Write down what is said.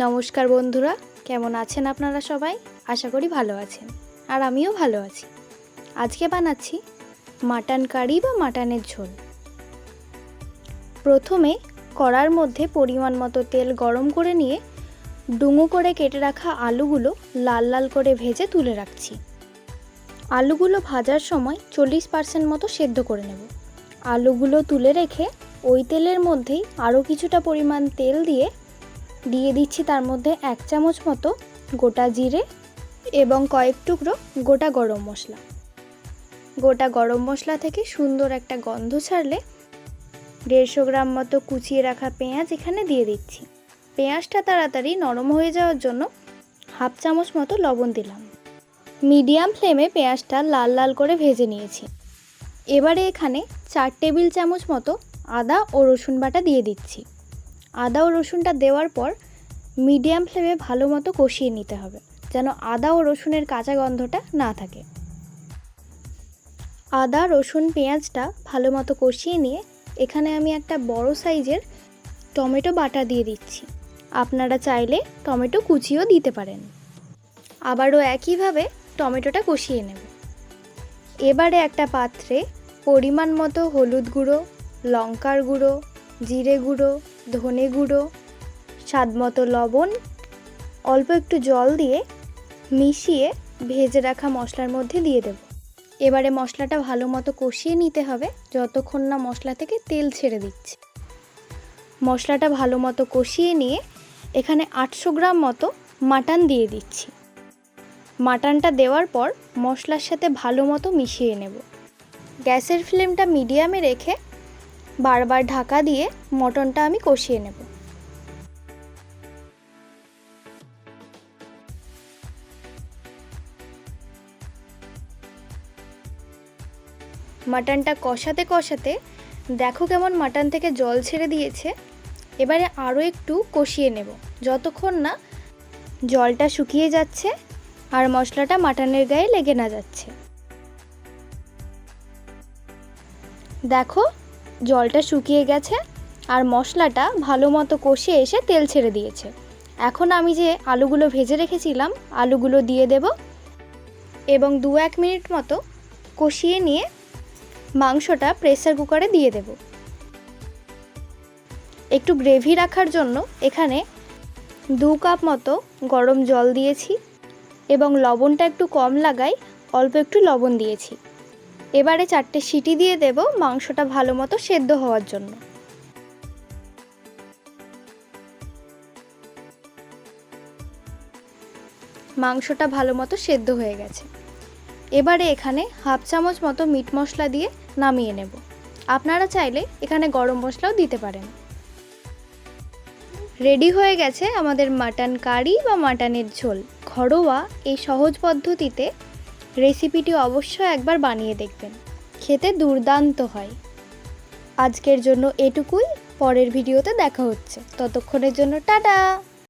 নমস্কার বন্ধুরা, কেমন আছেন আপনারা সবাই? আশা করি ভালো আছেন, আর আমিও ভালো আছি। আজকে বানাচ্ছি মাটন কারি বা মাটনের ঝোল। প্রথমে কড়ার মধ্যে পরিমাণ মতো তেল গরম করে নিয়ে ডুমো করে কেটে রাখা আলুগুলো লাল লাল করে ভেজে তুলে রাখছি। আলুগুলো ভাজার সময় 40% মতো সেদ্ধ করে নেব। আলুগুলো তুলে রেখে ওই তেলের মধ্যেই আরও কিছুটা পরিমাণ তেল দিয়ে দিচ্ছি তার মধ্যে 1 চামচ মতো গোটা জিরে এবং কয়েক টুকরো গোটা গরম মশলা। গোটা গরম মশলা থেকে সুন্দর একটা গন্ধ ছাড়লে 150 গ্রাম মতো কুচিয়ে রাখা পেঁয়াজ এখানে দিয়ে দিচ্ছি। পেঁয়াজটা তাড়াতাড়ি নরম হয়ে যাওয়ার জন্য 1/2 চামচ মতো লবণ দিলাম। মিডিয়াম ফ্লেমে পেঁয়াজটা লাল লাল করে ভেজে নিয়েছি। এবারে এখানে 4 টেবিল চামচ মতো আদা ও রসুন বাটা দিয়ে দিচ্ছি। আদা ও রসুনটা দেওয়ার পর মিডিয়াম ফ্লেমে ভালো মতো কষিয়ে নিতে হবে, যেন আদা ও রসুনের কাঁচা গন্ধটা না থাকে। আদা রসুন পেঁয়াজটা ভালো মতো কষিয়ে নিয়ে এখানে আমি একটা বড় সাইজের টমেটো বাটা দিয়ে দিচ্ছি। আপনারা চাইলে টমেটো কুচিও দিতে পারেন। আবারও একইভাবে টমেটোটা কষিয়ে নেব। এবারে একটা পাত্রে পরিমাণ মতো হলুদ গুঁড়ো, লঙ্কার গুঁড়ো, জিরে গুঁড়ো, ধনে গুঁড়ো, স্বাদ মতো লবণ, অল্প একটু জল দিয়ে মিশিয়ে ভেজে রাখা মশলার মধ্যে দিয়ে দেব। এবারে মশলাটা ভালো মতো কষিয়ে নিতে হবে যতক্ষণ না মশলা থেকে তেল ছেড়ে দিচ্ছে। মশলাটা ভালো মতো কষিয়ে নিয়ে এখানে 800 গ্রাম মতো মাটন দিয়ে দিচ্ছি। মাটনটা দেওয়ার পর মশলার সাথে ভালো মতো মিশিয়ে নেব। গ্যাসের ফ্লেমটা মিডিয়ামে রেখে বারবার ঢাকা দিয়ে মটনটা আমি কষিয়ে নেব। মাটনটা কষাতে কষাতে দেখো কেমন মাটন থেকে জল ছেড়ে দিয়েছে। এবারে আরও একটু কষিয়ে নেব যতক্ষণ না জলটা শুকিয়ে যাচ্ছে আর মশলাটা মাটনের গায়ে লেগে না যাচ্ছে। দেখো জলটা শুকিয়ে গেছে আর মশলাটা ভালো মতো কষে এসে তেল ছেড়ে দিয়েছে। এখন আমি যে আলুগুলো ভেজে রেখেছিলাম আলুগুলো দিয়ে দেব এবং 2-1 মিনিট মতো কষিয়ে নিয়ে মাংসটা প্রেসার কুকারে দিয়ে দেব। একটু গ্রেভি রাখার জন্য এখানে 2 কাপ মতো গরম জল দিয়েছি এবং লবণটা একটু কম লাগাই অল্প একটু লবণ দিয়েছি। এবারে 4টে সিটি দিয়ে দেব মাংসটা ভালো মতো সেদ্ধ হওয়ার জন্য। মাংসটা ভালো মতো সেদ্ধ হয়ে গেছে। এবারে এখানে 1/2 চামচ মতো মিট মশলা দিয়ে নামিয়ে নেব। আপনারা চাইলে এখানে গরম মশলাও দিতে পারেন। রেডি হয়ে গেছে আমাদের মাটন কারি বা মাটনের ঝোল। ঘরোয়া এই সহজ পদ্ধতিতে রেসিপিটি অবশ্যই একবার বানিয়ে দেখবেন, খেতে দুর্দান্ত হয়। আজকের জন্য এটুকুই, পরের ভিডিওতে দেখা হচ্ছে। ততক্ষণের জন্য টাটা।